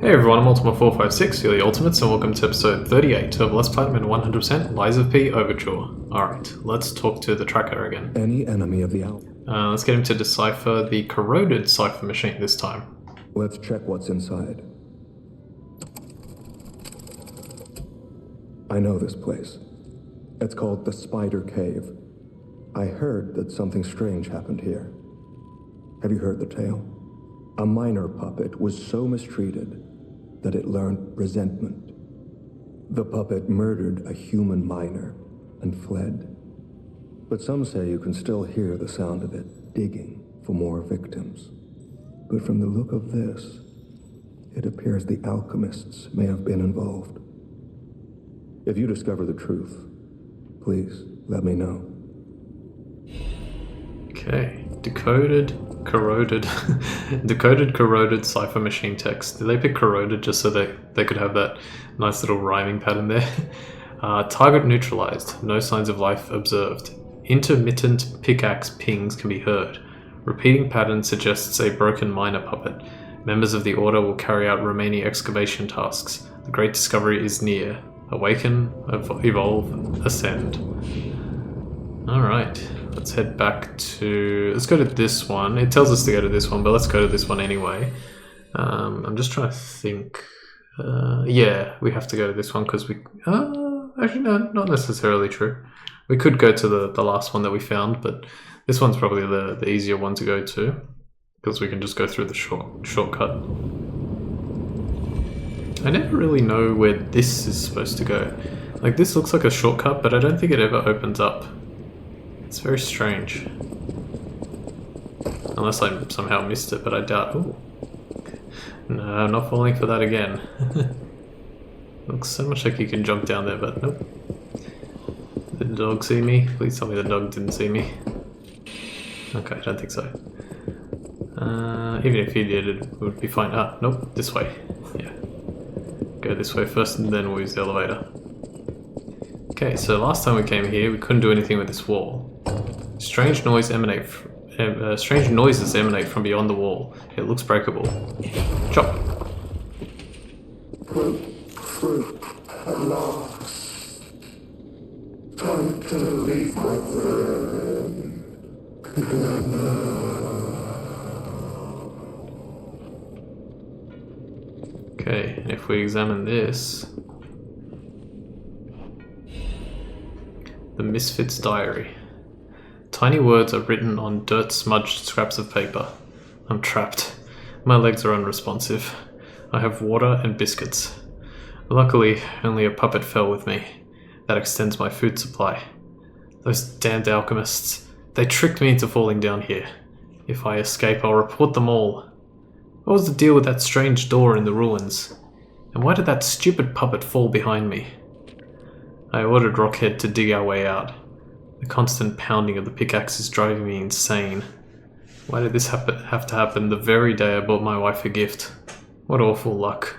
Hey everyone, I'm Ultima456, you're the Ultimates, and welcome to episode 38 of Let's Platinum and 100% Lies of P Overture. Alright, let's talk to the tracker again. Any enemy of the owl. Let's get him to decipher the corroded cipher machine this time. Let's check what's inside. I know this place. It's called the Spider Cave. I heard that something strange happened here. Have you heard the tale? A minor puppet was so mistreated that it learned resentment. The puppet murdered a human miner and fled. But some say you can still hear the sound of it digging for more victims. But from the look of this, it appears the alchemists may have been involved. If you discover the truth, please let me know. Okay, decoded corroded cipher machine text. Did they pick corroded just so they could have that nice little rhyming pattern there? Target neutralized, no signs of life observed. Intermittent pickaxe pings can be heard. Repeating pattern suggests a broken miner puppet. Members of the order will carry out remaining excavation tasks. The great discovery is near. Awaken, evolve, ascend. Alright, let's head back to... Let's go to this one. It tells us to go to this one, but let's go to this one anyway. I'm just trying to think... yeah, we have to go to this one because we... actually, no, not necessarily true. We could go to the last one that we found, but this one's probably the easier one to go to because we can just go through the shortcut. I never really know where this is supposed to go. Like, this looks like a shortcut, but I don't think it ever opens up. It's very strange. Unless I somehow missed it, but I doubt... Ooh. No, I'm not falling for that again. Looks so much like you can jump down there, but nope. Did the dog see me? Please tell me the dog didn't see me. Okay, I don't think so. Even if he did, it would be fine. Ah, nope, this way. Yeah. Go this way first and then we'll use the elevator. Okay, so last time we came here, we couldn't do anything with this wall. Strange noises emanate from beyond the wall. It looks breakable. Chop. Fruit, at last. Time to leave my friend. Okay, and if we examine this... The Misfit's Diary. Tiny words are written on dirt-smudged scraps of paper. I'm trapped. My legs are unresponsive. I have water and biscuits. Luckily, only a puppet fell with me. That extends my food supply. Those damned alchemists. They tricked me into falling down here. If I escape, I'll report them all. What was the deal with that strange door in the ruins? And why did that stupid puppet fall behind me? I ordered Rockhead to dig our way out. The constant pounding of the pickaxe is driving me insane. Why did this have to happen the very day I bought my wife a gift? What awful luck.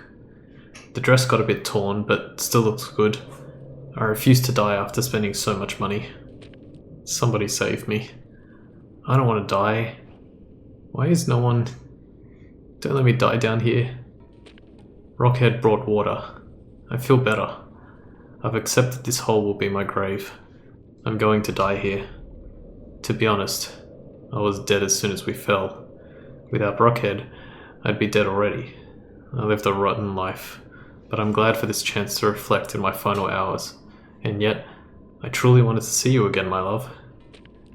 The dress got a bit torn, but still looks good. I refuse to die after spending so much money. Somebody save me. I don't want to die. Why is no one... Don't let me die down here. Rockhead brought water. I feel better. I've accepted this hole will be my grave. I'm going to die here. To be honest, I was dead as soon as we fell. Without Rockhead, I'd be dead already. I lived a rotten life, but I'm glad for this chance to reflect in my final hours. And yet, I truly wanted to see you again, my love.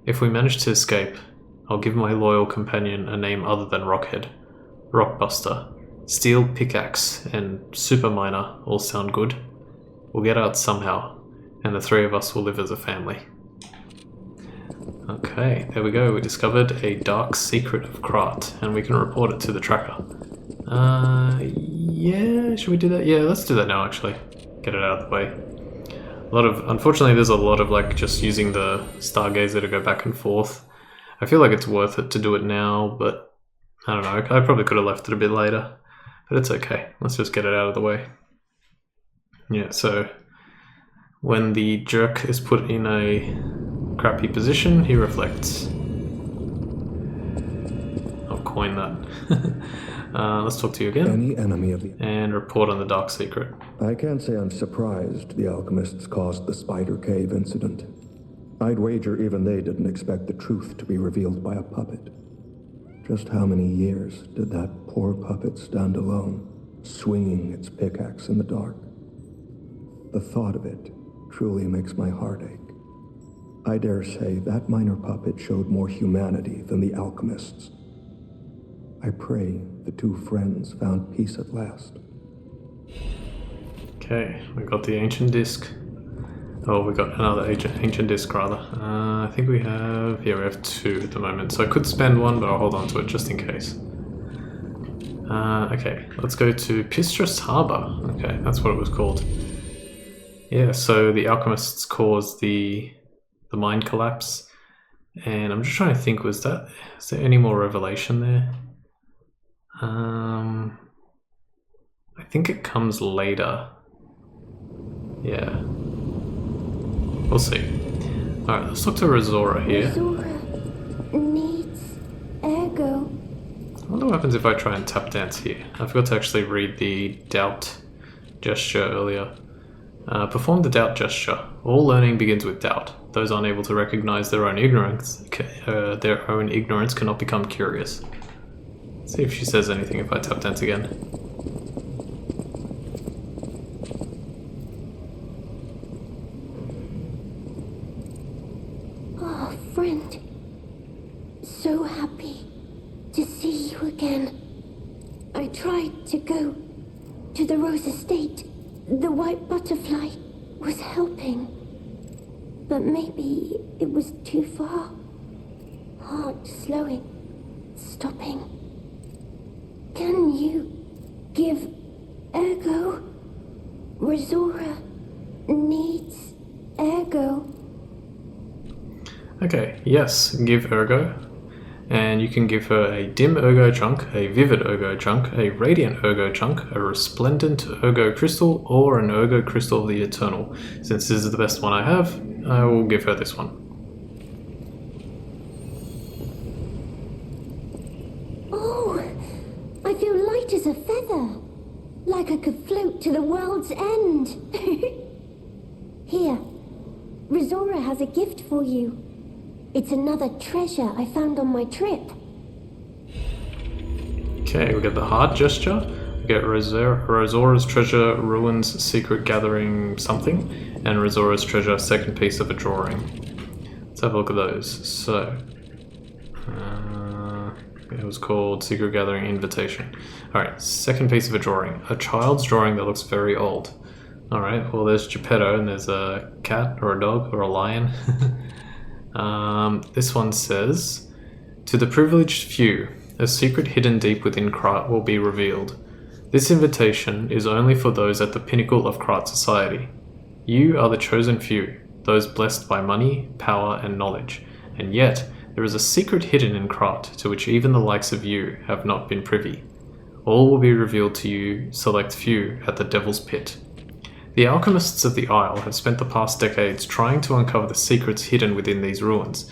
If we manage to escape, I'll give my loyal companion a name other than Rockhead. Rockbuster, Steel Pickaxe, and Super Miner all sound good. We'll get out somehow, and the three of us will live as a family. Okay, there we go. We discovered a dark secret of Krat, and we can report it to the tracker. Yeah, should we do that? Yeah, let's do that now, actually. Get it out of the way. Unfortunately, there's a lot of, like, just using the Stargazer to go back and forth. I feel like it's worth it to do it now, but I don't know. I probably could have left it a bit later, but it's okay. Let's just get it out of the way. Yeah, so when the jerk is put in a crappy position, he reflects. I'll coin that. Let's talk to you again. Any enemy of the... And report on the dark secret. I can't say I'm surprised the alchemists caused the Spider Cave incident. I'd wager even they didn't expect the truth to be revealed by a puppet. Just how many years did that poor puppet stand alone, swinging its pickaxe in the dark? The thought of it truly makes my heart ache. I dare say that minor puppet showed more humanity than the alchemists. I pray the two friends found peace at last. Okay, we got the ancient disc. Oh, we got another ancient disc rather. I think we have 2 at the moment. So I could spend one, but I'll hold on to it just in case. Okay, let's go to Pistrus Harbor. Okay, that's what it was called. Yeah, so the alchemists caused the mine collapse. And I'm just trying to think, is there any more revelation there? I think it comes later. Yeah. We'll see. Alright, let's talk to Razora here. Razora needs ergo. I wonder what happens if I try and tap dance here. I forgot to actually read the doubt gesture earlier. Perform the doubt gesture. All learning begins with doubt. Those unable to recognize their own ignorance cannot become curious. Let's see if she says anything if I tap dance again. Oh, friend. So happy to see you again. I tried to go to the Rose Estate. The white butterfly was helping. But maybe it was too far. Heart slowing, stopping. Can you give ergo? Razora needs ergo. Okay, yes, give ergo. And you can give her a dim ergo chunk, a vivid ergo chunk, a radiant ergo chunk, a resplendent ergo crystal, or an ergo crystal of the eternal. Since this is the best one I have, I will give her this one. Oh, I feel light as a feather. Like I could float to the world's end. Here, Razora has a gift for you. It's another treasure I found on my trip. Okay, we get the heart gesture. We get Razora's treasure ruins secret gathering something, and Razora's treasure second piece of a drawing. Let's have a look at those. So, it was called Secret Gathering Invitation. Alright, second piece of a drawing. A child's drawing that looks very old. Alright, well there's Geppetto and there's a cat or a dog or a lion. This one says, to the privileged few, a secret hidden deep within Krat will be revealed. This invitation is only for those at the pinnacle of Krat society. You are the chosen few, those blessed by money, power, and knowledge, and yet there is a secret hidden in Krat to which even the likes of you have not been privy. All will be revealed to you, select few, at the Devil's Pit. The alchemists of the Isle have spent the past decades trying to uncover the secrets hidden within these ruins.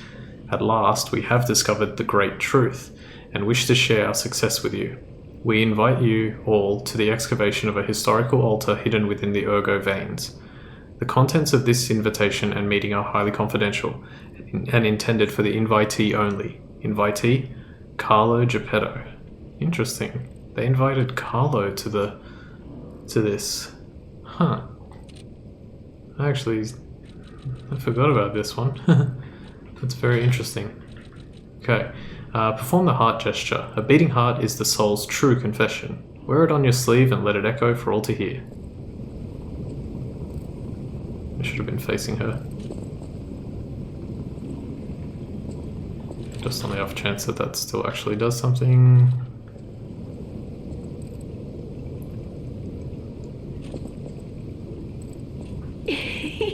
At last, we have discovered the great truth, and wish to share our success with you. We invite you all to the excavation of a historical altar hidden within the Ergo veins. The contents of this invitation and meeting are highly confidential, and intended for the invitee only. Invitee? Carlo Geppetto. Interesting. They invited Carlo to this. Huh. I forgot about this one. That's very interesting. Okay. Perform the heart gesture. A beating heart is the soul's true confession. Wear it on your sleeve and let it echo for all to hear. I should have been facing her. Just on the off chance that still actually does something.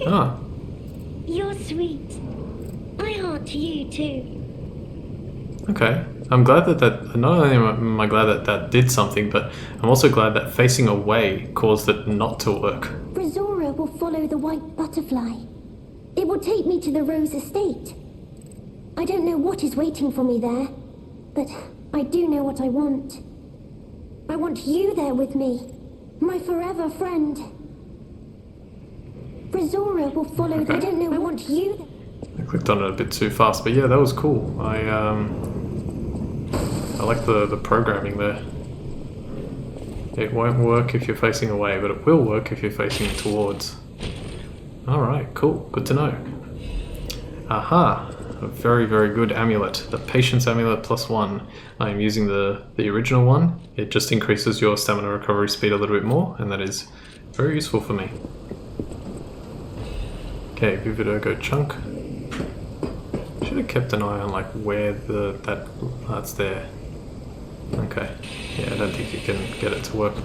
Ah. You're sweet. I heart to you too. Okay. I'm glad that not only am I glad that did something, but I'm also glad that facing away caused it not to work. Razora will follow the white butterfly. It will take me to the Rose Estate. I don't know what is waiting for me there, but I do know what I want. I want you there with me. My forever friend. Brazora will follow. Okay. I don't know. I want you there. I clicked on it a bit too fast, but yeah, that was cool. I like the programming there. It won't work if you're facing away, but it will work if you're facing towards. Alright, cool. Good to know. Aha! A very, very good amulet. The Patience Amulet +1. I am using the original one. It just increases your stamina recovery speed a little bit more, and that is very useful for me. Okay, Vividogo Chunk. Should have kept an eye on like where that's there. Okay, yeah, I don't think you can get it to work.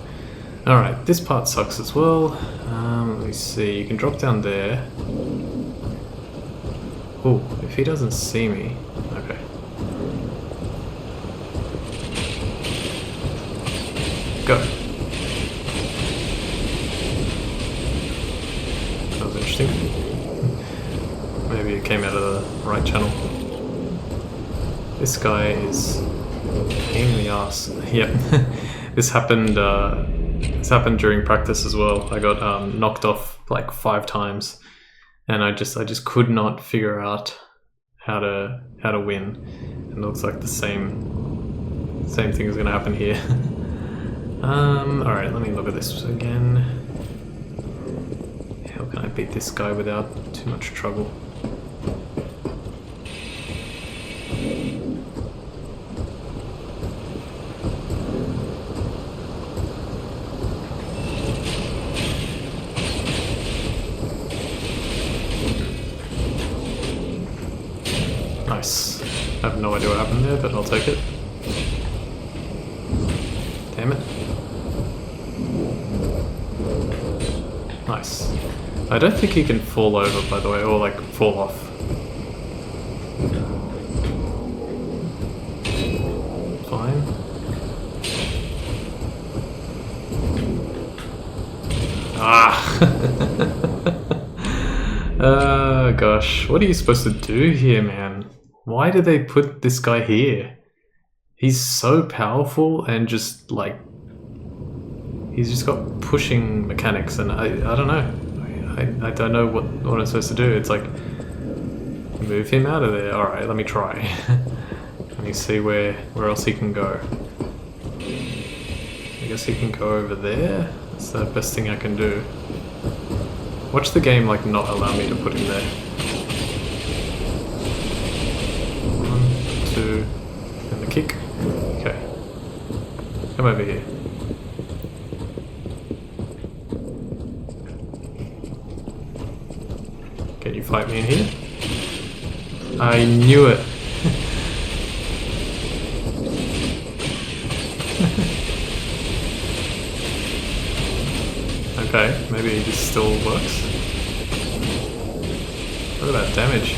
Alright, this part sucks as well. Let me see, you can drop down there. Oh, if he doesn't see me. Okay. Go. That was interesting. Maybe it came out of the right channel. This guy is a pain in the ass. Yep. This happened during practice as well. I got knocked off like 5 times, and I just could not figure out how to win. And it looks like the same thing is going to happen here. Alright, let me look at this again. How can I beat this guy without too much trouble? Nice. I have no idea what happened there, but I'll take it. Damn it. Nice. I don't think he can fall over, by the way, or like fall off. Fine. Ah! Gosh. What are you supposed to do here, man? Why did they put this guy here? He's so powerful and just like... He's just got pushing mechanics, and I don't know. I don't know what I'm supposed to do. It's like... Move him out of there. Alright, let me try. Let me see where else he can go. I guess he can go over there. That's the best thing I can do. Watch the game like not allow me to put him there. 1, 2, and the kick. Okay. Come over here. Can you fight me in here? I knew it. Okay, maybe this still works. Look at that damage.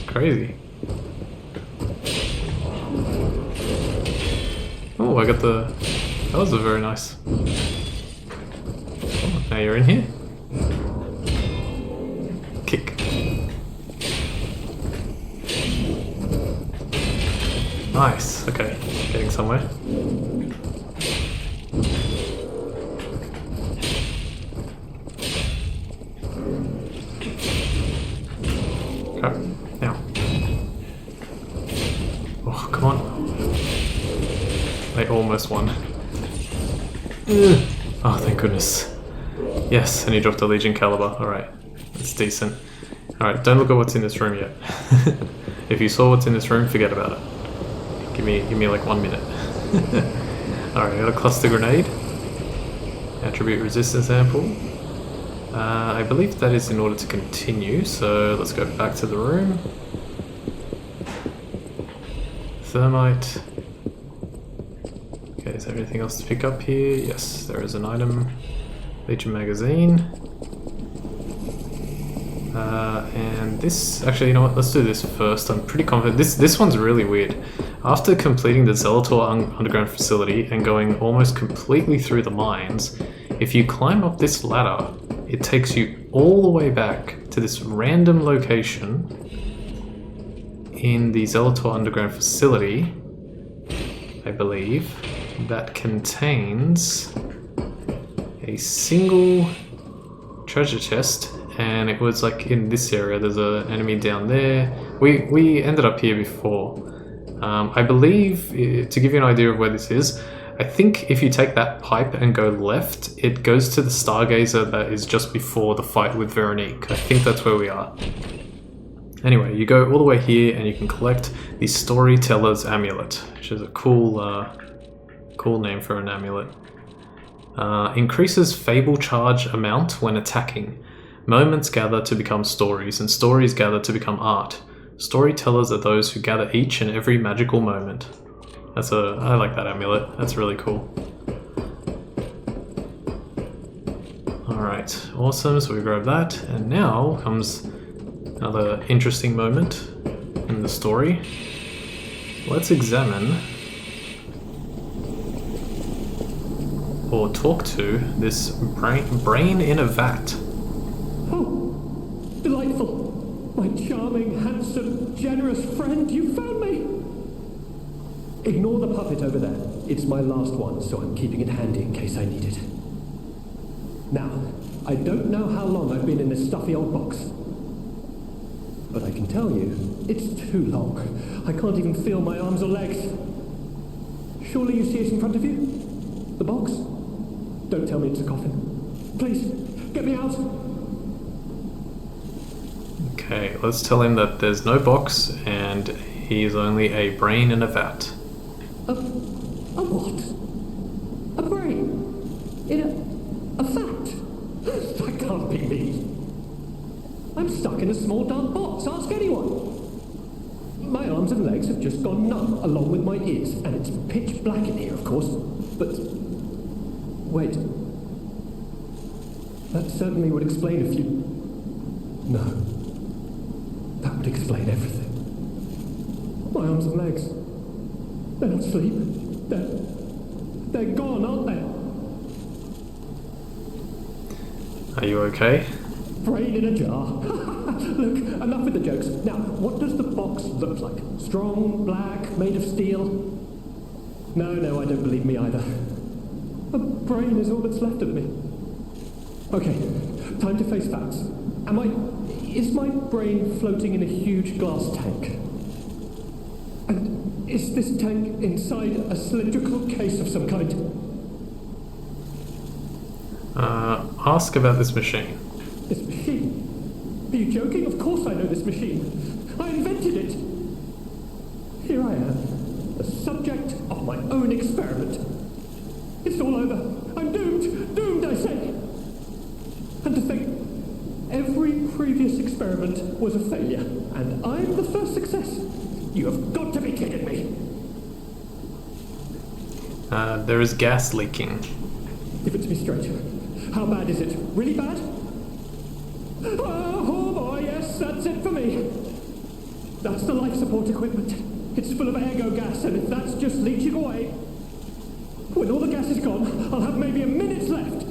Crazy. Oh, I got the... That was a very nice... Oh, now you're in here. Kick. Nice, okay. Getting somewhere. Now. Oh, come on. I almost won. Oh, thank goodness. Yes, and he dropped a Legion Caliber. Alright, that's decent. Alright, don't look at what's in this room yet. If you saw what's in this room, forget about it. Give me like 1 minute. Alright, I got a cluster grenade. Attribute resistance sample. I believe that is in order to continue, so let's go back to the room. Thermite. Okay, is there anything else to pick up here? Yes, there is an item. Legion magazine. And this, actually, you know what, let's do this first. I'm pretty confident. This one's really weird. After completing the Zelator underground facility and going almost completely through the mines, if you climb up this ladder, it takes you all the way back to this random location in the Zelator underground facility, I believe. that contains a single treasure chest, and it was like in this area. There's an enemy down there. We ended up here before. I believe, to give you an idea of where this is, I think if you take that pipe and go left, it goes to the Stargazer that is just before the fight with Veronique. I think that's where we are. Anyway, you go all the way here and you can collect the Storyteller's Amulet, which is a cool, cool name for an amulet. Increases Fable charge amount when attacking. Moments gather to become stories, and stories gather to become art. Storytellers are those who gather each and every magical moment. I like that amulet. That's really cool. Alright, awesome. So we grab that, and now comes another interesting moment in the story. Let's examine or talk to this brain in a vat. Oh, delightful. My charming, handsome, generous friend, you found me. Ignore the puppet over there. It's my last one, so I'm keeping it handy in case I need it. Now, I don't know how long I've been in this stuffy old box, but I can tell you, it's too long. I can't even feel my arms or legs. Surely you see it in front of you? The box? Don't tell me it's a coffin. Please, get me out. Okay, let's tell him that there's no box and he is only a brain in a vat. A what? A brain? In a vat? That can't be me. I'm stuck in a small dark box. Ask anyone. My arms and legs have just gone numb, along with my ears, and it's pitch black in here, of course. But wait, that certainly would explain if you. No, that would explain everything. My arms and legs. They're not asleep. They're gone, aren't they? Are you okay? Brain in a jar. Look, enough with the jokes. Now, what does the box look like? Strong, black, made of steel? No, I don't believe me either. A brain is all that's left of me. Okay, time to face facts. Is my brain floating in a huge glass tank? And is this tank inside a cylindrical case of some kind? Ask about this machine. This machine? Are you joking? Of course I know this machine. I invented it. Here I am, the subject of my own experiment. It's all over. I'm doomed. Doomed, I say. And to think, every previous experiment was a failure, and I'm the first success. You have got to be kidding me. There is gas leaking. Give it to me straight. How bad is it? Really bad? Oh boy, yes, that's it for me. That's the life support equipment. It's full of ergo gas, and if that's just leaching away, when all the gas is gone, I'll have maybe a minute left.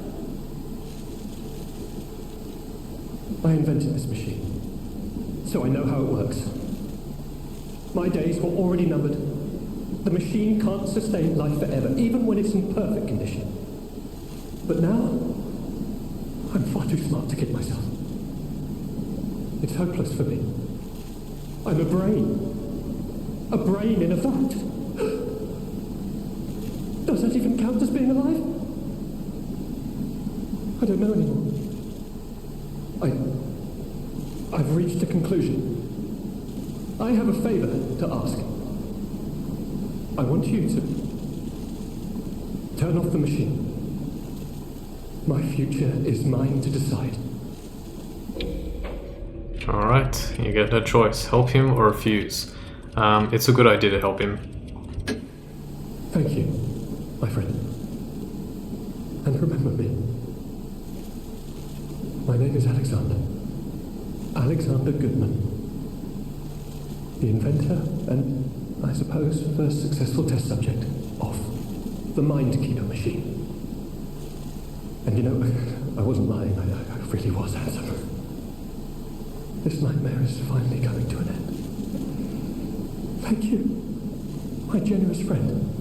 I invented this machine, so I know how it works. My days were already numbered. The machine can't sustain life forever, even when it's in perfect condition. But now, I'm far too smart to kid myself. It's hopeless for me. I'm a brain. A brain in a vat. Does that even count as being alive? I don't know anymore. I've reached a conclusion. I have a favor to ask. I want you to turn off the machine. My future is mine to decide. Alright, you get a choice. Help him or refuse. It's a good idea to help him. Thank you, my friend. And remember me. My name is Alexander. Alexander Goodman. The inventor and, I suppose, first successful test subject of the Mind Keeper machine. And you know, I wasn't lying, I really was handsome. This nightmare is finally coming to an end. Thank you, my generous friend.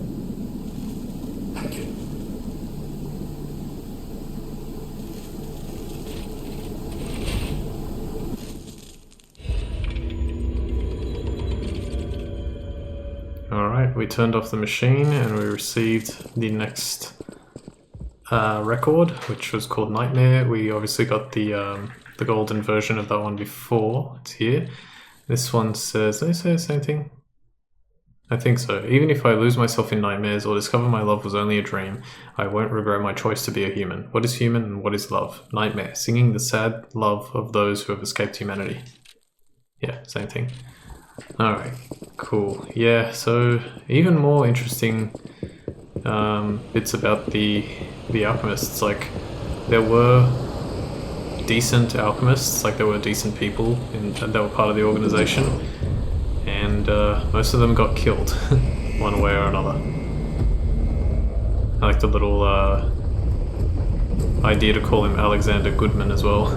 we turned off the machine and we received the next record, which was called Nightmare. We obviously got the golden version of that one before. It's here. This one says, did I say the same thing? I think so. Even if I lose myself in nightmares or discover my love was only a dream, I won't regret my choice to be a human. What is human and what is love? Nightmare, singing the sad love of those who have escaped humanity. Yeah, same thing. Alright, cool. Yeah, so even more interesting bits about the alchemists. Like, there were decent alchemists, like there were decent people that were part of the organization. And most of them got killed, one way or another. I like the little idea to call him Alexander Goodman as well.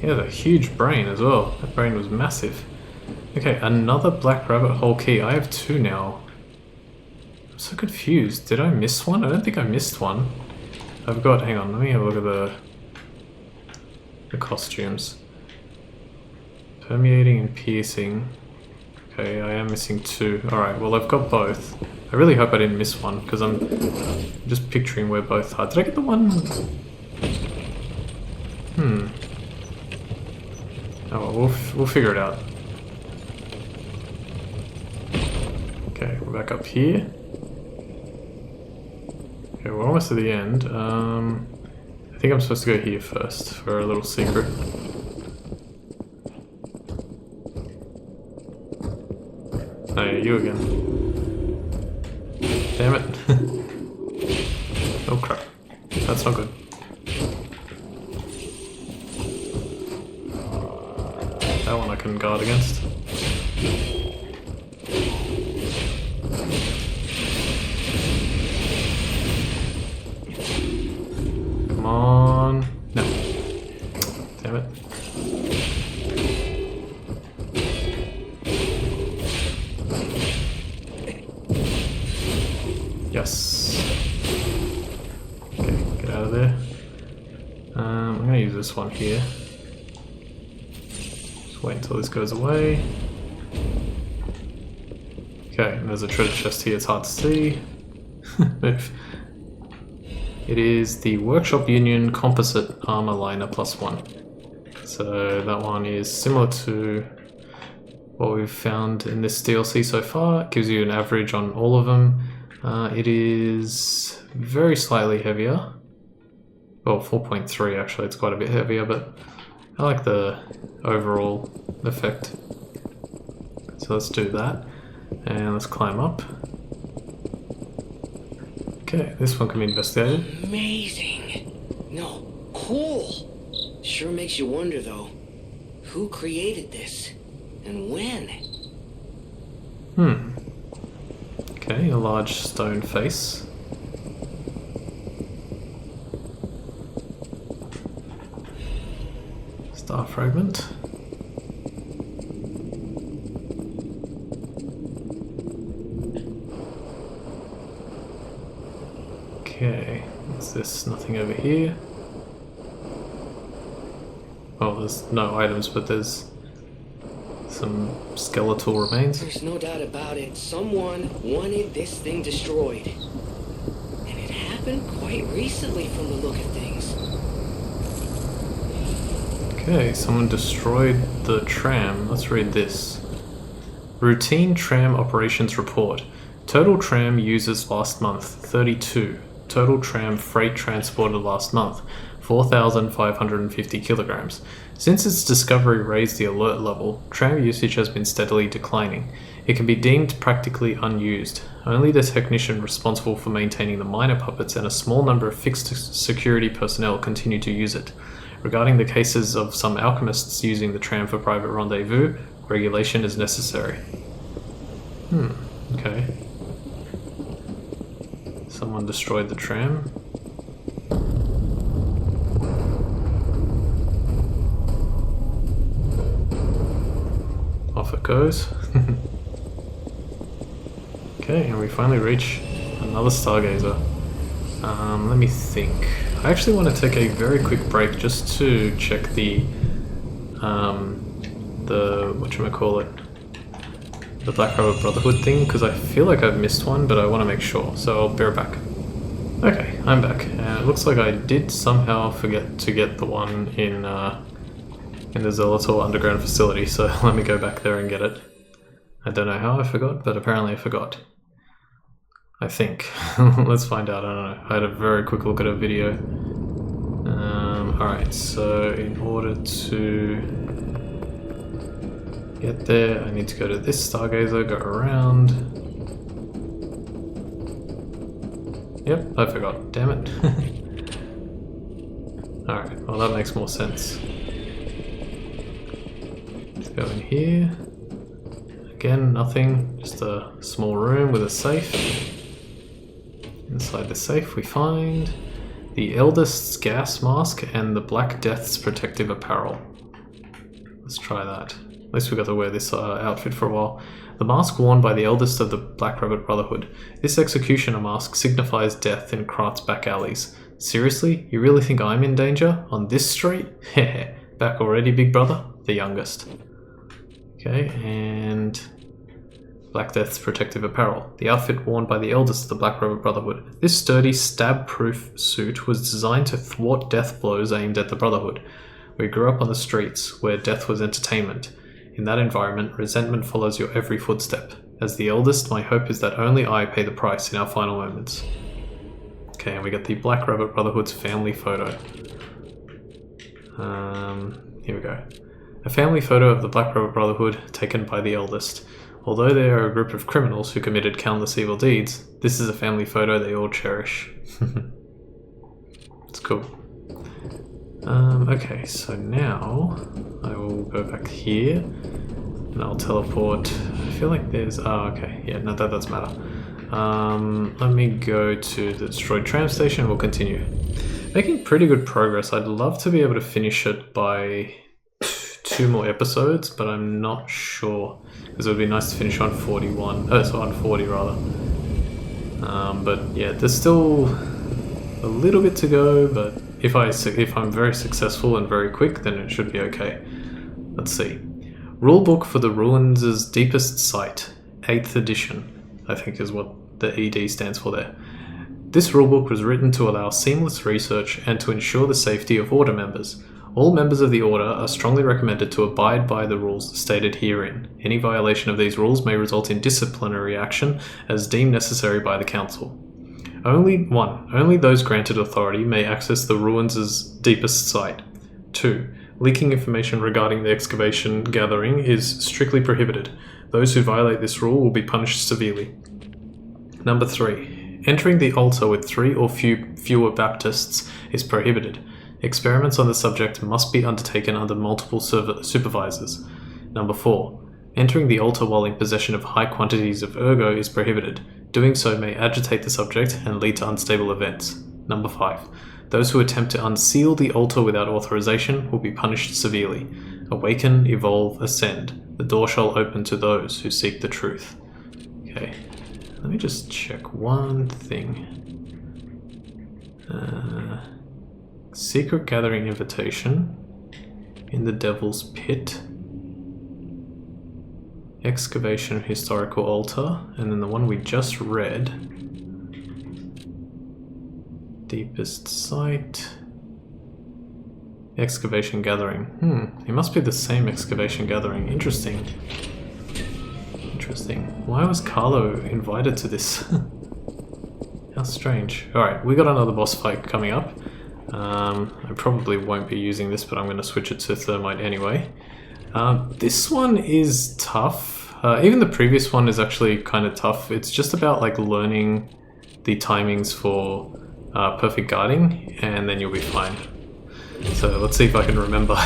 He had a huge brain as well. That brain was massive. Okay, another black rabbit hole key. I have 2 now. I'm so confused. Did I miss one? I don't think I missed one. I've got, hang on, let me have a look at the costumes. Permeating and piercing. Okay, I am missing 2. Alright, well I've got both. I really hope I didn't miss one, because I'm just picturing where both are. Did I get the one? Oh, well, we'll figure it out. Okay, we're back up here. Okay, we're almost at the end. I think I'm supposed to go here first for a little secret. Oh, yeah, you again. Damn it. Oh crap. That's not good. That one I can guard against. Come on. No. Damn it. Yes. Okay, get out of there. I'm gonna use this one here. Just wait until this goes away. Okay, and there's a treasure chest here, it's hard to see. Move. It is the Workshop Union Composite Armor Liner +1. So that one is similar to what we've found in this DLC so far. It gives you an average on all of them. It is very slightly heavier. Well, 4.3 actually, it's quite a bit heavier, but I like the overall effect. So let's do that. And let's climb up. Okay, this one can be investigated. Amazing. No, cool. Sure makes you wonder though, who created this? And when? Okay, a large stone face. Star fragment. Okay, what's this? Nothing over here. Oh, there's no items, but there's some skeletal remains. There's no doubt about it. Someone wanted this thing destroyed. And it happened quite recently from the look of things. Okay, someone destroyed the tram. Let's read this. Routine tram operations report. Total tram users last month, 32. Total tram freight transported last month, 4,550 kilograms. Since its discovery raised the alert level, tram usage has been steadily declining. It can be deemed practically unused. Only the technician responsible for maintaining the minor puppets and a small number of fixed security personnel continue to use it. Regarding the cases of some alchemists using the tram for private rendezvous, regulation is necessary. Okay. Someone destroyed the tram. Off it goes. Okay, and we finally reach another stargazer. Let me think. I actually want to take a very quick break just to check the whatchamacallit, the Black Rabbit Brotherhood thing, because I feel like I've missed one, but I want to make sure, so I'll be right back. Okay, I'm back, and it looks like I did somehow forget to get the one in the Zelator underground facility, so let me go back there and get it. I don't know how I forgot, but apparently I forgot. I think. Let's find out, I don't know. I had a very quick look at a video. Alright, so in order to get there, I need to go to this Stargazer, go around. Yep, I forgot, damn it. Alright, well that makes more sense. Let's go in here. Again, nothing, just a small room with a safe. Inside the safe we find the Eldest's gas mask and the Black Death's protective apparel. Let's try that. At least we got to wear this outfit for a while. The mask worn by the eldest of the Black Rabbit Brotherhood. This executioner mask signifies death in Krat's back alleys. Seriously? You really think I'm in danger? On this street? Heh. Back already, big brother? The youngest. Okay, and Black Death's protective apparel. The outfit worn by the eldest of the Black Rabbit Brotherhood. This sturdy, stab-proof suit was designed to thwart death blows aimed at the Brotherhood. We grew up on the streets, where death was entertainment. In that environment, resentment follows your every footstep. As the eldest, my hope is that only I pay the price in our final moments. Okay, and we get the Black Rabbit Brotherhood's family photo. Here we go. A family photo of the Black Rabbit Brotherhood taken by the eldest. Although they are a group of criminals who committed countless evil deeds, this is a family photo they all cherish. It's cool. Okay, so now I will go back here and I'll teleport. I feel like there's... Oh, okay. Yeah, no, that doesn't matter. Let me go to the destroyed tram station. We'll continue. Making pretty good progress. I'd love to be able to finish it by 2 more episodes, but I'm not sure, because it would be nice to finish on 41. So on 40 rather. But yeah, there's still a little bit to go, but if I'm very successful and very quick, then it should be okay. Let's see. Rulebook for the Ruins' Deepest Site, 8th edition, I think is what the ED stands for there. This rulebook was written to allow seamless research and to ensure the safety of Order members. All members of the Order are strongly recommended to abide by the rules stated herein. Any violation of these rules may result in disciplinary action as deemed necessary by the Council. Only those granted authority may access the Ruins' Deepest Site. 2. Leaking information regarding the excavation gathering is strictly prohibited. Those who violate this rule will be punished severely. Number 3. Entering the altar with 3 or fewer Baptists is prohibited. Experiments on the subject must be undertaken under multiple supervisors. Number 4. Entering the altar while in possession of high quantities of ergo is prohibited. Doing so may agitate the subject and lead to unstable events. Number 5. Those who attempt to unseal the altar without authorization will be punished severely. Awaken, evolve, ascend. The door shall open to those who seek the truth. Okay, let me just check one thing. Secret gathering invitation in the Devil's Pit. Excavation historical altar, and then the one we just read. Deepest site. Excavation gathering. It must be the same excavation gathering. Interesting. Interesting. Why was Carlo invited to this? How strange. Alright, we got another boss fight coming up. I probably won't be using this, but I'm going to switch it to Thermite anyway. This one is tough. Even the previous one is actually kind of tough. It's just about like learning the timings for perfect guarding, and then you'll be fine. So let's see if I can remember.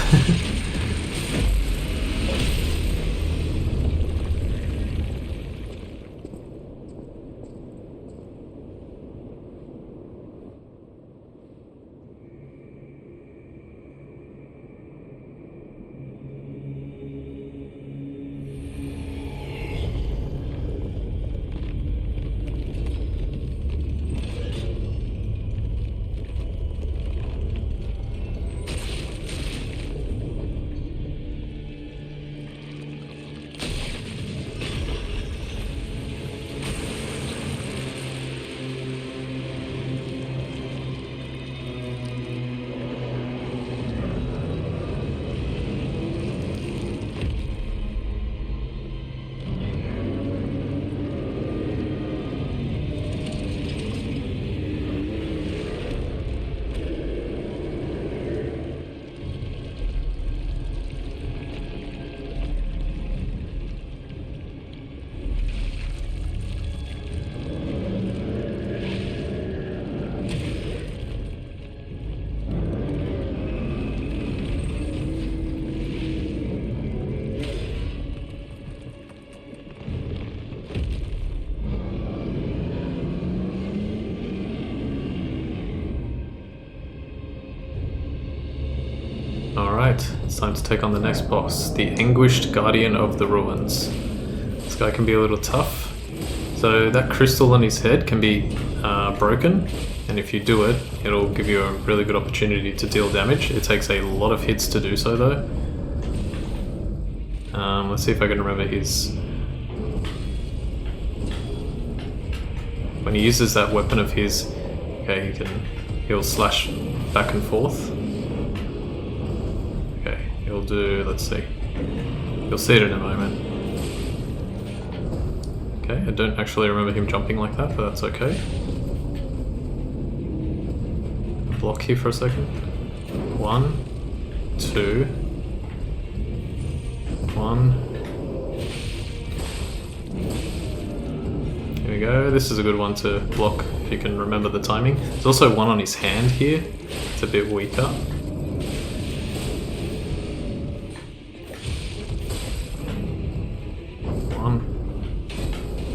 Alright, it's time to take on the next boss, the Anguished Guardian of the Ruins. This guy can be a little tough. So that crystal on his head can be broken, and if you do it, it'll give you a really good opportunity to deal damage. It takes a lot of hits to do so though. Let's see if I can remember his... When he uses that weapon of his, okay, he'll slash back and forth. Okay, he'll do, let's see. You'll see it in a moment. Okay, I don't actually remember him jumping like that, but that's okay. Block here for a second. 1, 2, 1. Here we go. This is a good one to block if you can remember the timing. There's also one on his hand here. It's a bit weaker. One.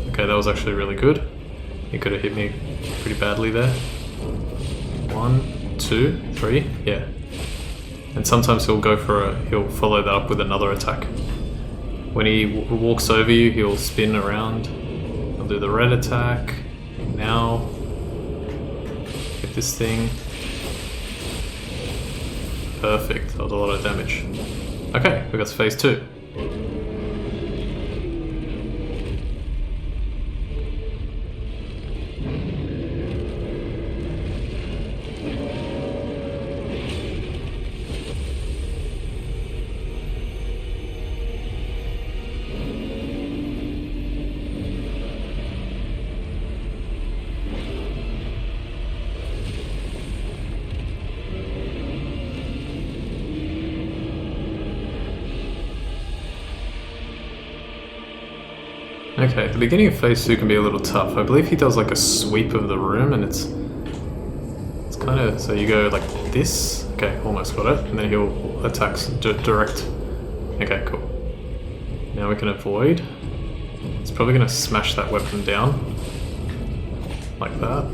Okay, that was actually really good. He could have hit me pretty badly there. 1, 2, 3. Yeah. And sometimes he'll follow that up with another attack. When he walks over you, he'll spin around. He'll do the red attack. Now, get this thing. Perfect. That was a lot of damage. Okay, we got to phase 2. Okay, the beginning of phase 2 can be a little tough. I believe he does like a sweep of the room, and it's kind of, so you go like this. Okay, almost got it, and then he'll attack direct. Okay, cool. Now we can avoid. It's probably going to smash that weapon down like that.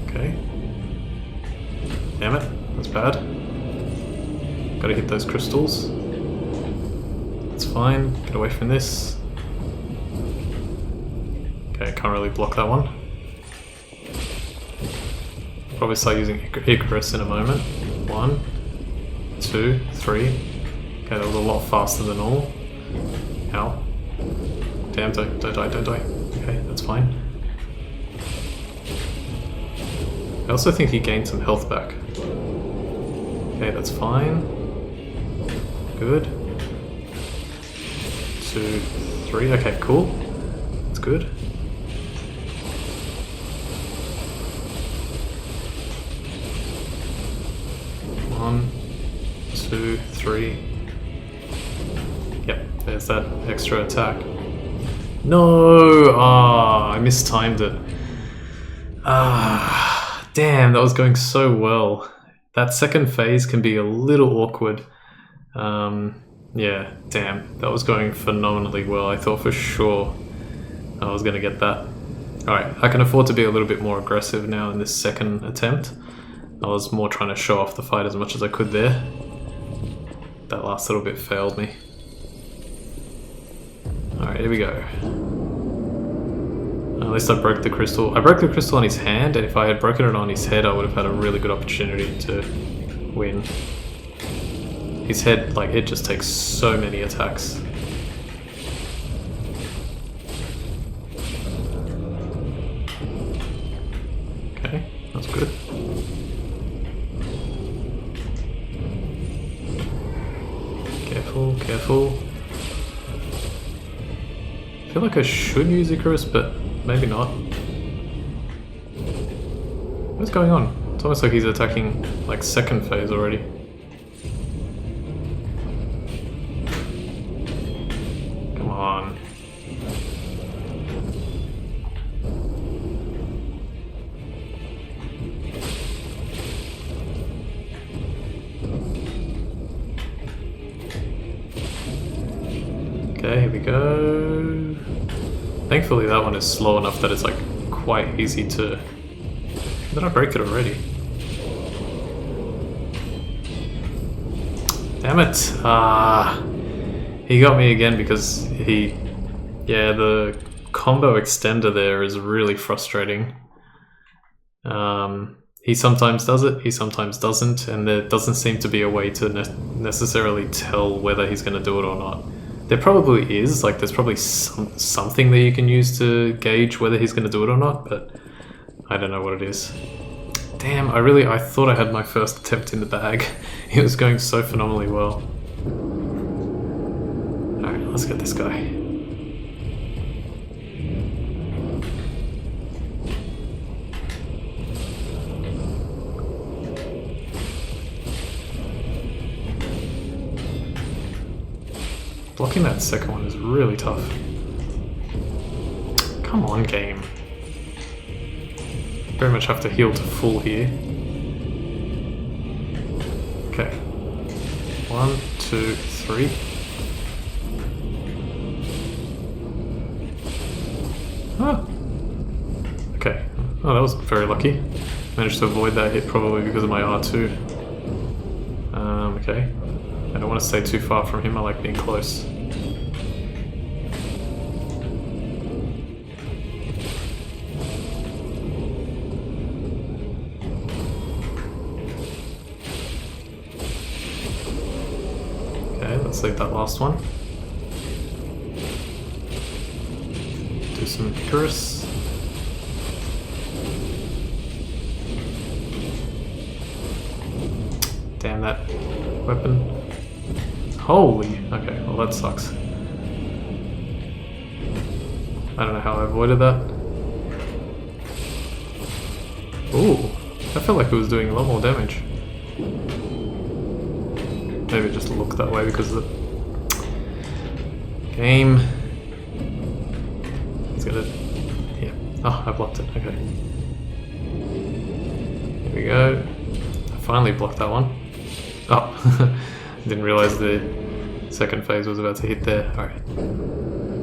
Okay. Damn it, that's bad. Gotta hit those crystals. Fine, get away from this. Okay, can't really block that one. Probably start using Icarus in a moment. 1, 2, 3. Okay, that was a lot faster than normal. Ow. Damn, don't die, don't die. Okay, that's fine. I also think he gained some health back. Okay, that's fine. Good. 2, 3. Okay, cool. That's good. One, 2, 3. Yep, there's that extra attack. No! I mistimed it. Damn, that was going so well. That second phase can be a little awkward. Yeah, damn, that was going phenomenally well. I thought for sure I was going to get that. Alright, I can afford to be a little bit more aggressive now in this second attempt. I was more trying to show off the fight as much as I could there. That last little bit failed me. Alright, here we go. At least I broke the crystal. I broke the crystal on his hand, and if I had broken it on his head, I would have had a really good opportunity to win. His head, like, it just takes so many attacks. Okay, that's good. Careful, careful. I feel like I should use Icarus, but maybe not. What's going on? It's almost like he's attacking, like, second phase already. On. Okay, here we go. Thankfully that one is slow enough that it's like quite easy to... Did I break it already? Damn it. Ah. He got me again because he... Yeah, the combo extender there is really frustrating. He sometimes does it, he sometimes doesn't, and there doesn't seem to be a way to necessarily tell whether he's going to do it or not. There probably is, like there's probably something that you can use to gauge whether he's going to do it or not, but I don't know what it is. Damn, I thought I had my first attempt in the bag. It was going so phenomenally well. Alright, let's get this guy. Blocking that second one is really tough. Come on, game. Very much have to heal to full here. Okay. 1, 2, 3. Ah! Okay. Oh, that was very lucky. Managed to avoid that hit probably because of my R2. Okay. I don't want to stay too far from him, I like being close. Okay, let's leave that last one. Do some Icarus. Damn that weapon. Holy, okay, well that sucks. I don't know how I avoided that. Ooh, I felt like it was doing a lot more damage. Maybe it just looked that way because of the game. It's gonna, yeah. Oh, I blocked it, okay. Here we go. I finally blocked that one. Oh, didn't realize the second phase was about to hit there. Alright.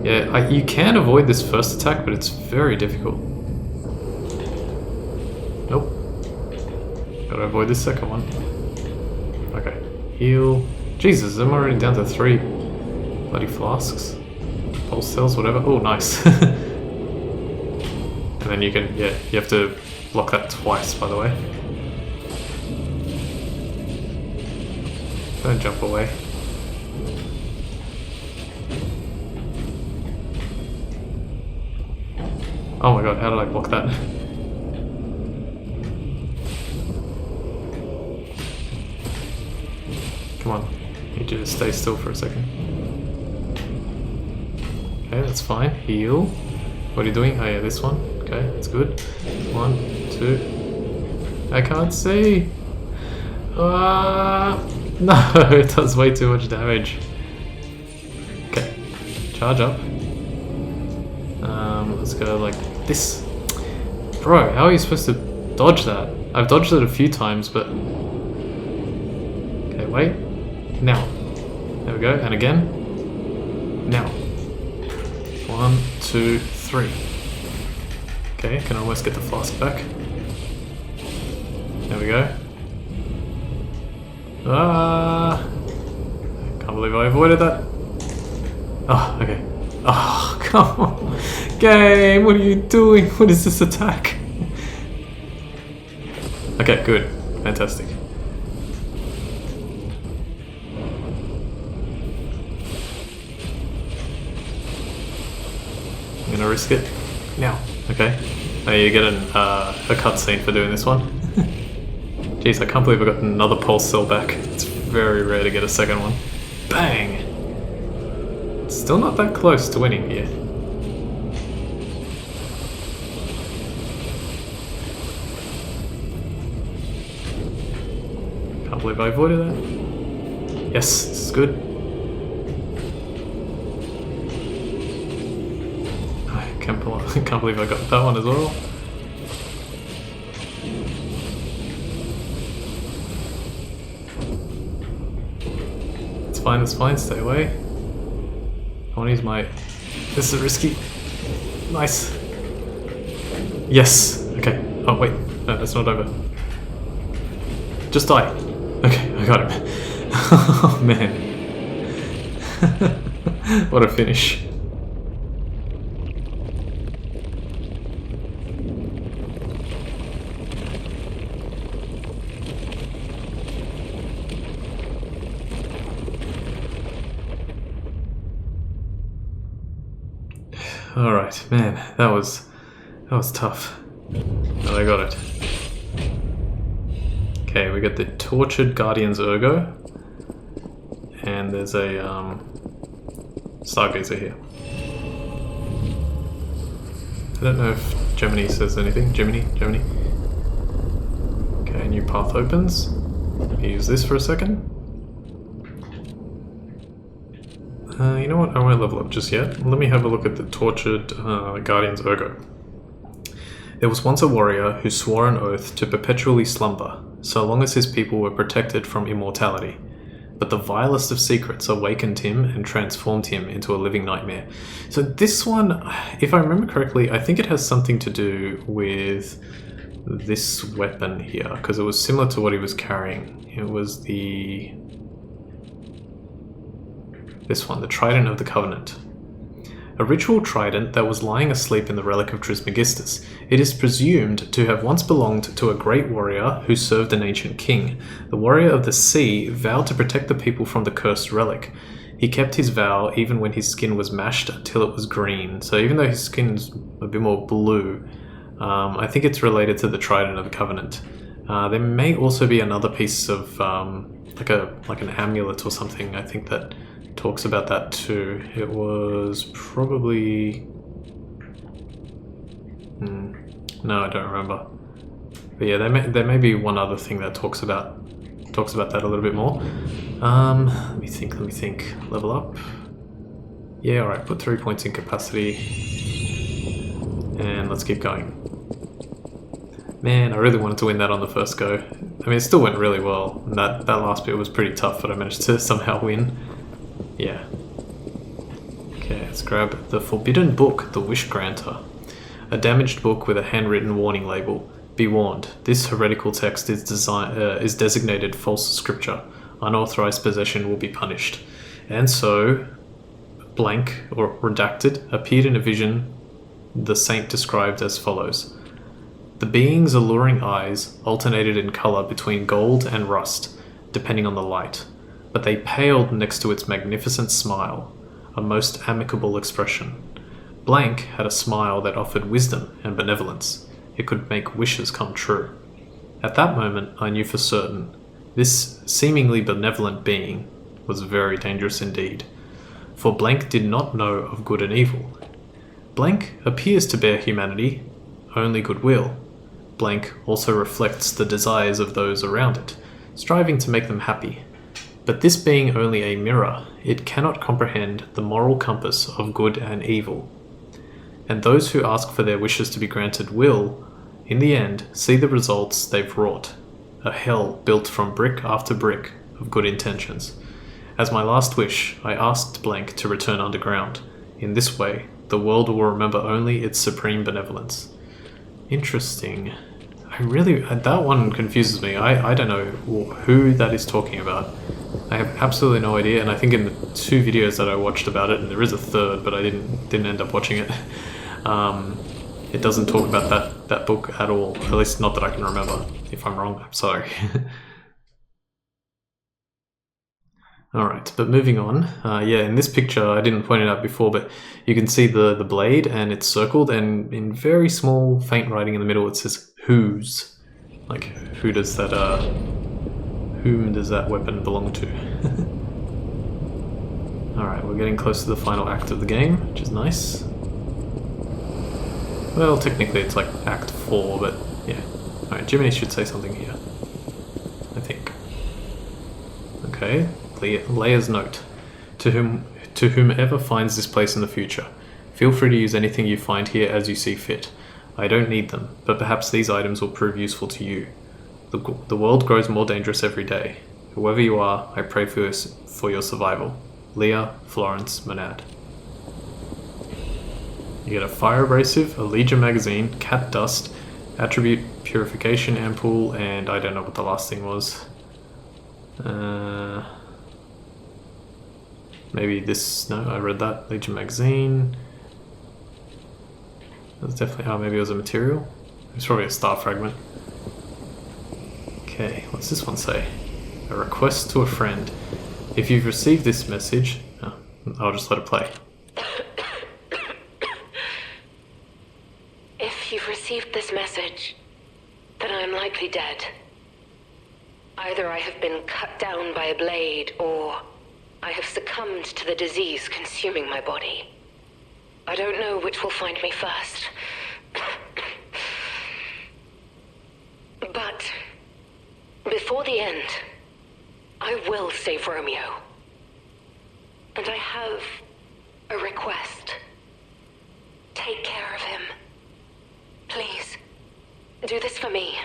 Yeah, you can avoid this first attack, but it's very difficult. Nope. Gotta avoid this second one. Okay. Heal. Jesus, I'm already down to 3 bloody flasks. Pulse cells, whatever. Oh, nice. And then you can, yeah, you have to block that twice, by the way. Don't jump away. Oh my god, how did I block that? Come on, need you to stay still for a second. Okay, that's fine. Heal. What are you doing? Oh yeah, this one. Okay, that's good. 1, 2. I can't see. No, it does way too much damage. Okay, charge up. Let's go like this. Bro, how are you supposed to dodge that? I've dodged it a few times, but... Okay, wait. Now. There we go, and again. Now. 1, 2, 3. Okay, can almost get the flask back. There we go. Ah! Can't believe I avoided that. Oh, okay. Oh, come on. Game, what are you doing? What is this attack? Okay, good. Fantastic. I'm gonna risk it. Now. Okay. Oh, you get a cutscene for doing this one. Jeez, I can't believe I got another pulse cell back. It's very rare to get a second one. Bang! Still not that close to winning here. Can't believe I avoided that. Yes, this is good. I can't believe I got that one as well. It's fine, stay away. I want to use my... This is risky. Nice. Yes! Okay. Oh, wait. No, that's not over. Just die. Okay, I got him. Oh man. What a finish. Alright, man, that was tough. But I got it. Okay, we got the tortured Guardian's Ergo. And there's a Stargazer here. I don't know if Gemini says anything. Gemini? Okay, new path opens. Use this for a second. You know what? I won't level up just yet. Let me have a look at the tortured Guardian's Ergo. There was once a warrior who swore an oath to perpetually slumber, so long as his people were protected from immortality. But the vilest of secrets awakened him and transformed him into a living nightmare. So this one, if I remember correctly, I think it has something to do with this weapon here, because it was similar to what he was carrying. It was this one, the Trident of the Covenant. A ritual trident that was lying asleep in the relic of Trismegistus. It is presumed to have once belonged to a great warrior who served an ancient king. The warrior of the sea vowed to protect the people from the cursed relic. He kept his vow even when his skin was mashed until it was green. So even though his skin's a bit more blue, I think it's related to the Trident of the Covenant. There may also be another piece of like an amulet or something, I think, that talks about that too. It was probably... no, I don't remember. But yeah, there may be one other thing that talks about that a little bit more. Let me think. Level up. Yeah, alright, put 3 points in capacity. And let's keep going. Man, I really wanted to win that on the first go. I mean, it still went really well. And that last bit was pretty tough, but I managed to somehow win. Yeah. Okay, let's grab the Forbidden Book, the Wish Granter. A damaged book with a handwritten warning label. Be warned, this heretical text is designated false scripture. Unauthorized possession will be punished. And so, blank, or redacted, appeared in a vision the saint described as follows. The being's alluring eyes alternated in color between gold and rust, depending on the light. But they paled next to its magnificent smile, a most amicable expression. Blank had a smile that offered wisdom and benevolence. It could make wishes come true. At that moment, I knew for certain, this seemingly benevolent being was very dangerous indeed, for Blank did not know of good and evil. Blank appears to bear humanity, only goodwill. Blank also reflects the desires of those around it, striving to make them happy. But this being only a mirror, it cannot comprehend the moral compass of good and evil. And those who ask for their wishes to be granted will, in the end, see the results they've wrought. A hell built from brick after brick of good intentions. As my last wish, I asked Blank to return underground. In this way, the world will remember only its supreme benevolence. Interesting. That one confuses me. I don't know who that is talking about. I have absolutely no idea, and I think in the 2 videos that I watched about it, and there is a third, but I didn't end up watching it, it doesn't talk about that book at all. At least not that I can remember. If I'm wrong, I'm sorry. Alright, but moving on. Yeah, in this picture, I didn't point it out before, but you can see the blade, and it's circled, and in very small, faint writing in the middle, it says, whose. Like, whom does that weapon belong to? Alright, we're getting close to the final act of the game, which is nice. Well, technically it's like Act 4, but yeah. Alright, Jiminy should say something here. I think. Okay, Leia's note. To whomever finds this place in the future, feel free to use anything you find here as you see fit. I don't need them, but perhaps these items will prove useful to you. The world grows more dangerous every day. Whoever you are, I pray for your survival. Leia, Florence, Monad. You get a fire abrasive, a Legion magazine, cat dust, attribute purification ampoule, and I don't know what the last thing was. Maybe this... No, I read that. Legion magazine. That's definitely... Oh, maybe it was a material? It's probably a star fragment. Okay, what's this one say? A request to a friend. If you've received this message... Oh, I'll just let it play. If you've received this message, then I'm likely dead. Either I have been cut down by a blade, or I have succumbed to the disease consuming my body. I don't know which will find me first. But before the end, I will save Romeo. And I have a request. Take care of him. Please, do this for me.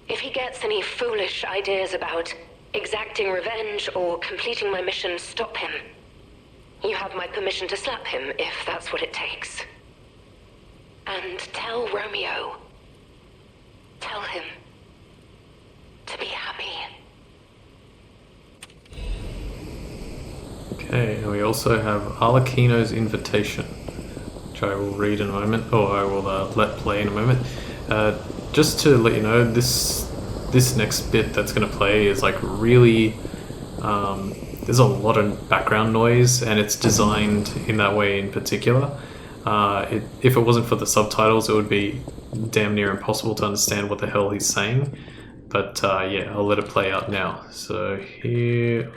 If he gets any foolish ideas about exacting revenge or completing my mission, stop him. You have my permission to slap him if that's what it takes. And tell Romeo. Tell him to be happy. Okay, and we also have Arlecchino's invitation, which I will read in a moment, or I will let play in a moment. Just to let you know, this next bit that's going to play is like really... there's a lot of background noise, and it's designed in that way in particular. If it wasn't for the subtitles, it would be damn near impossible to understand what the hell he's saying. But yeah, I'll let it play out now. So here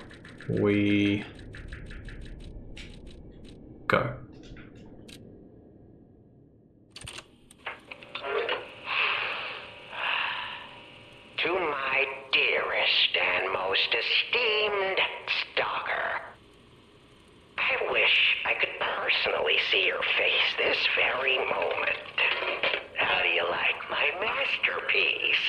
we go. To my dearest and most esteemed stalker, I wish I could personally see your face this very moment. How do you like my masterpiece?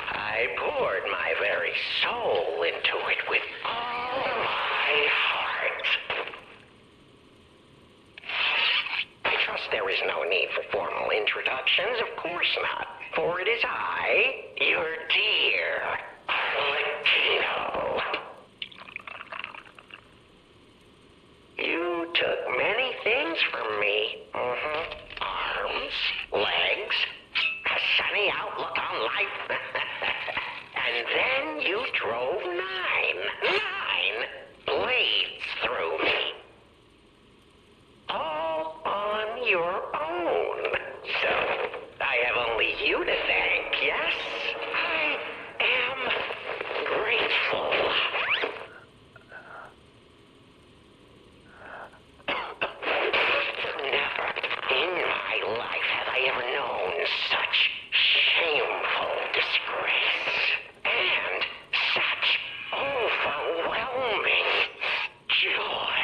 I poured my very soul into it with all my heart. I trust there is no need for formal introductions, of course not. For it is I, your dear Arlecchino. You took many things from me. Arms, legs, a sunny outlook on life. And then you drove nine blades through me. All on your own. So, I have only you to thank, yes? I am grateful. Never in my life have I ever known such shameful disgrace. And such overwhelming joy.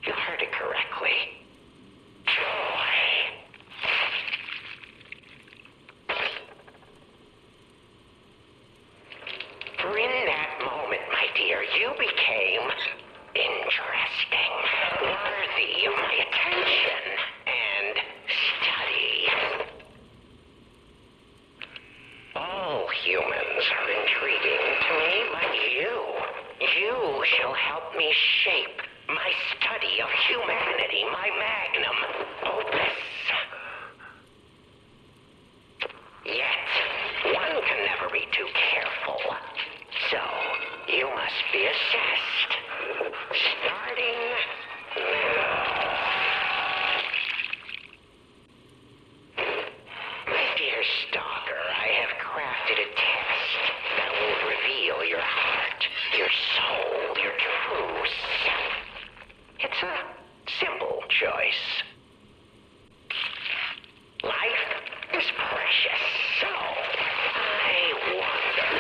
You heard it correctly. Joy. For in that moment, my dear, you became interesting, worthy of my attention and study. All humans are intriguing to me, but you shall help me shape my study of humanity, my magnum opus. Yet, one can never be too careful. So, you must be assessed. Starting now. My dear stalker, I have crafted a test that will reveal your heart, your soul, your true self. It's a simple choice. Life is precious, so I wonder,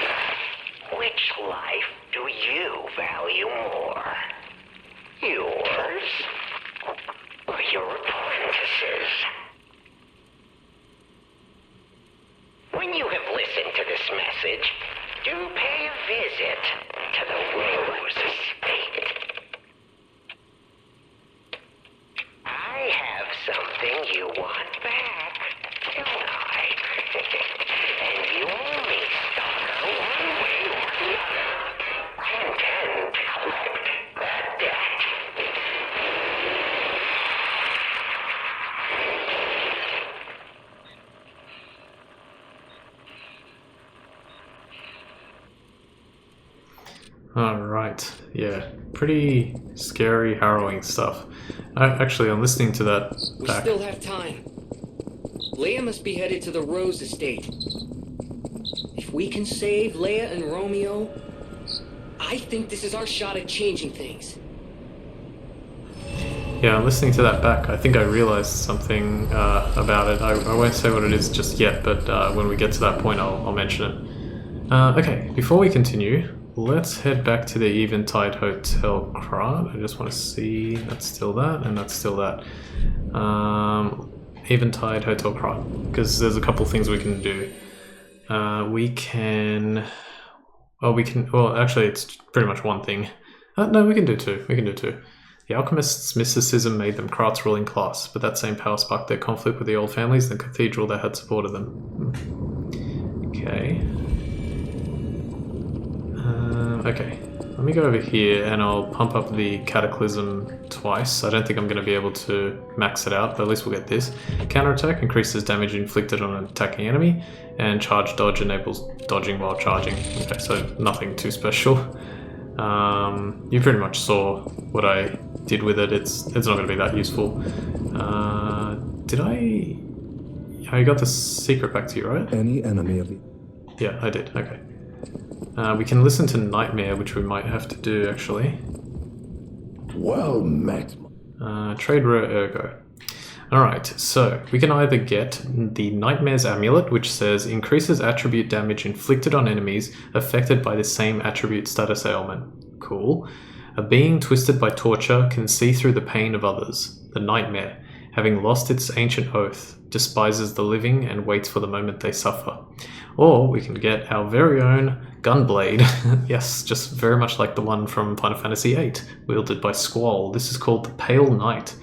which life do you value more? Yours or your apprentices? When you have listened to this message, do pay a visit to the Rose Estate. I have something you want back, don't I? And you owe me, stalker, one way or another. Yeah, pretty scary, harrowing stuff. Actually, I'm listening to that We back. still have time. Leia must be headed to the Rose estate. If we can save Leia and Romeo, I think this is our shot at changing things. Yeah, I'm listening to that back. I think I realized something about it. I won't say what it is just yet, but when we get to that point, I'll mention it. Okay, before we continue, let's head back to the Eventide Hotel Krat. I just want to see, that's still that, and that's still that. Eventide Hotel Krat, because there's a couple things we can do. Well, actually, it's pretty much one thing. No, we can do two. The alchemists' mysticism made them Krat's ruling class, but that same power sparked their conflict with the old families and the cathedral that had supported them. Okay. Okay. Let me go over here and I'll pump up the Cataclysm twice. I don't think I'm going to be able to max it out, but at least we'll get this. Counterattack increases damage inflicted on an attacking enemy, and Charge Dodge enables dodging while charging. Okay, so nothing too special. You pretty much saw what I did with it. It's not going to be that useful. Did I got the secret back to you, right? Any enemy of the... Yeah, I did. Okay. We can listen to Nightmare, which we might have to do, actually. Well met. Trade rare ergo. Alright, so we can either get the Nightmare's Amulet, which says increases attribute damage inflicted on enemies affected by the same attribute status ailment. Cool. A being twisted by torture can see through the pain of others. The Nightmare, having lost its ancient oath, despises the living and waits for the moment they suffer. Or we can get our very own Gunblade. Yes, just very much like the one from Final Fantasy VIII, wielded by Squall. This is called the Pale Knight.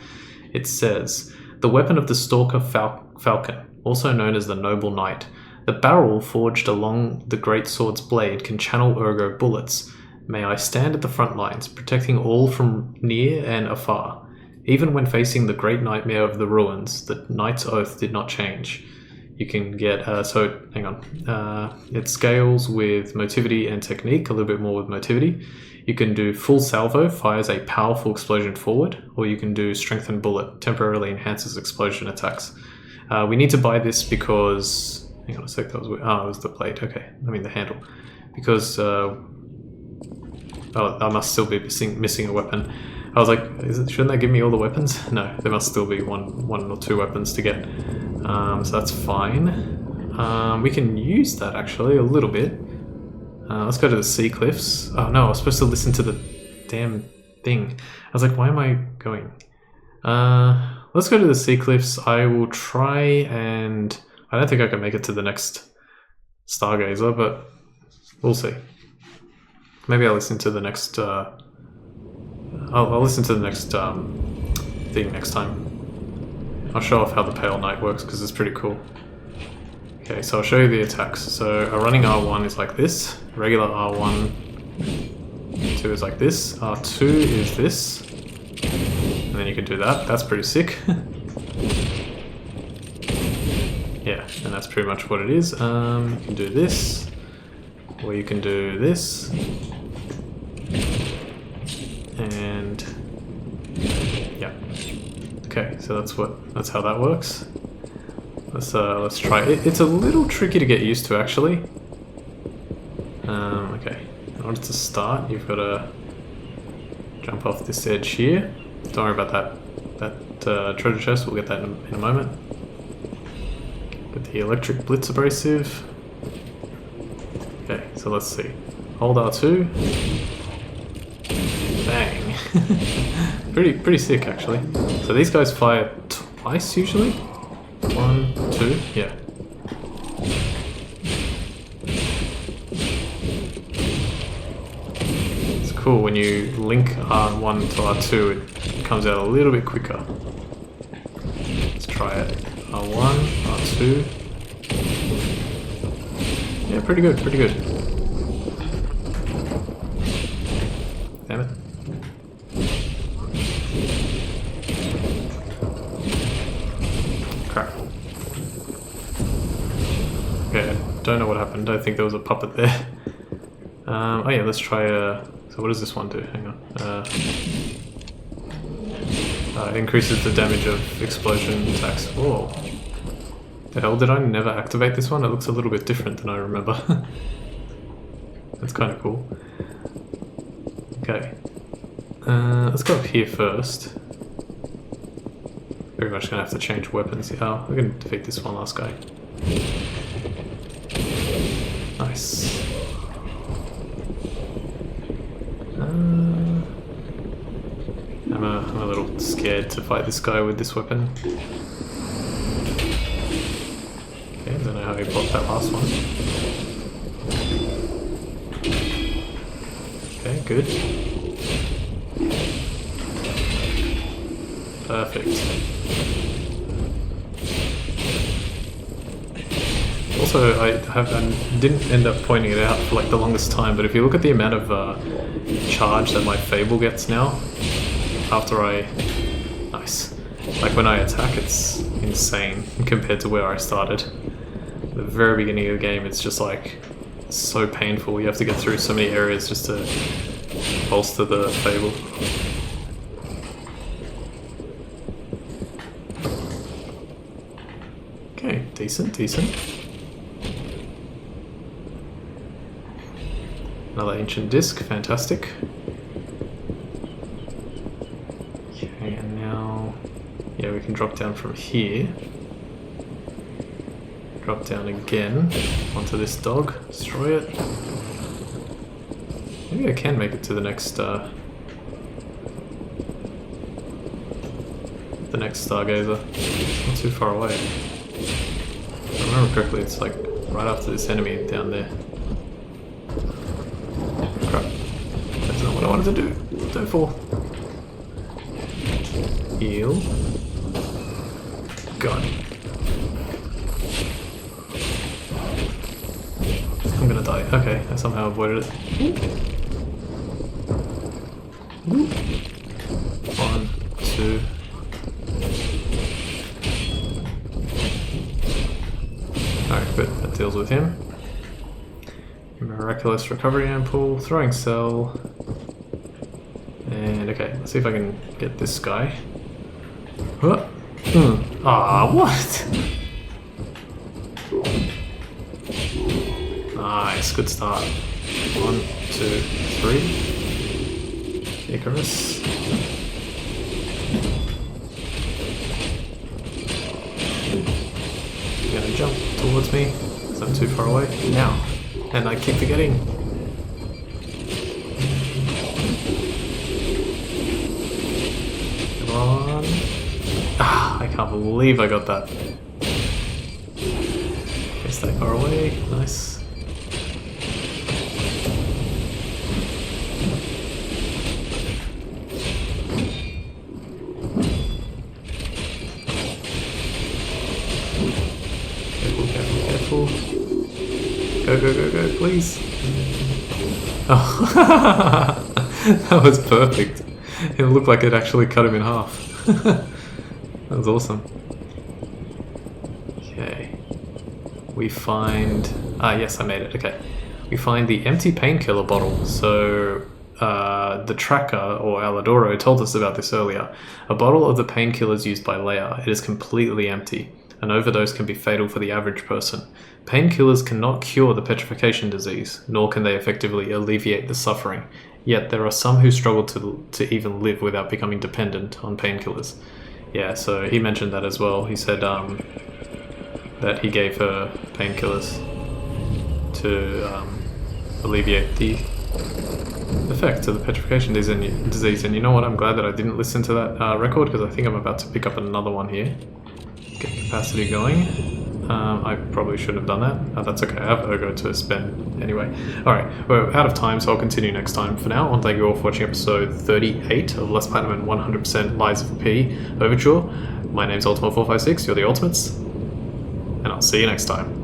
It says, the weapon of the Stalker Falcon, also known as the Noble Knight. The barrel forged along the great sword's blade can channel ergo bullets. May I stand at the front lines, protecting all from near and afar. Even when facing the great nightmare of the ruins, the knight's oath did not change. You can get, hang on, it scales with motivity and technique, a little bit more with motivity. You can do full salvo, fires a powerful explosion forward, or you can do strengthened bullet, temporarily enhances explosion attacks. We need to buy this because, hang on a sec, it was the blade, okay, I mean the handle. Because, I must still be missing a weapon. I was like, shouldn't they give me all the weapons? No, there must still be one or two weapons to get. So that's fine. We can use that actually a little bit. Let's go to the Sea Cliffs. Oh no, I was supposed to listen to the damn thing. I was like, why am I going? Let's go to the Sea Cliffs. I will try and... I don't think I can make it to the next Stargazer, but we'll see. Maybe I'll listen to the next... I'll listen to the next thing next time. I'll show off how the Pale Knight works because it's pretty cool. Okay, so I'll show you the attacks. So a running R1 is like this, regular R1, 2 is like this, R2 is this, and then you can do that. That's pretty sick. Yeah, and that's pretty much what it is. You can do this, or you can do this. And yeah, okay, so that's how that works. Let's try it. It's a little tricky to get used to actually. Okay, in order to start, you've got to jump off this edge here. Don't worry about that treasure chest. We'll get that in a moment. Get the electric blitz abrasive. Okay, so let's see. Hold R2. Bang. pretty sick actually. So these guys fire twice usually. 1, 2, yeah. It's cool when you link R1 to R2, it comes out a little bit quicker. Let's try it. R1, R2. Yeah, pretty good. Damn it. Crap. Okay, I don't know what happened. I think there was a puppet there. Oh yeah, let's try So what does this one do? Hang on. It increases the damage of explosion attacks. Whoa. The hell, did I never activate this one? It looks a little bit different than I remember. That's kind of cool. Okay. Let's go up here first. Very much gonna have to change weapons. Oh, we're gonna defeat this one last guy. Nice. I'm a little scared to fight this guy with this weapon. Okay, I don't know how he blocked that last one. Okay, good. Perfect. Also, I didn't end up pointing it out for like the longest time, but if you look at the amount of charge that my Fable gets now, after I... Nice. Like when I attack, it's insane compared to where I started. At the very beginning of the game, it's just like so painful. You have to get through so many areas just to bolster the Fable. Okay, decent, decent. Another ancient disc, fantastic. Okay, and now, yeah, we can drop down from here. Drop down again onto this dog, destroy it. Maybe I can make it to the next Stargazer. It's not too far away. If I remember correctly, it's like right after this enemy down there. Crap. That's not what I wanted to do. Don't fall. Heal. God. I'm gonna die. Okay, I somehow avoided it. 1, 2. Alright, good. That deals with him. Miraculous recovery ampoule, throwing cell. And okay, let's see if I can get this guy. Huh? Ah, what? Nice, good start. 1, 2, 3. Icarus. You're gonna jump towards me, because I'm too far away. Now. And I keep forgetting. Come on. Ah, I can't believe I got that. Okay, stay far away. Nice. Careful, careful, careful. Go, go, go, go, please. Oh, that was perfect. It looked like it actually cut him in half. That was awesome. Okay. We find... Ah, yes, I made it. Okay. We find the empty painkiller bottle. So, the tracker, or Aladoro, told us about this earlier. A bottle of the painkillers used by Leia. It is completely empty. An overdose can be fatal for the average person. Painkillers cannot cure the petrification disease, nor can they effectively alleviate the suffering. Yet there are some who struggle to even live without becoming dependent on painkillers. Yeah, so he mentioned that as well. He said that he gave her painkillers to alleviate the effects of the petrification disease. And you know what? I'm glad that I didn't listen to that record, because I think I'm about to pick up another one here. Get capacity going. I probably shouldn't have done that. Oh, that's okay, I have Ergo to spend anyway. Alright, we're out of time, so I'll continue next time. For now, I want to thank you all for watching episode 38 of Less Platinum and 100% Lies of P Overture. My name's Ultima456, you're the Ultimates, and I'll see you next time.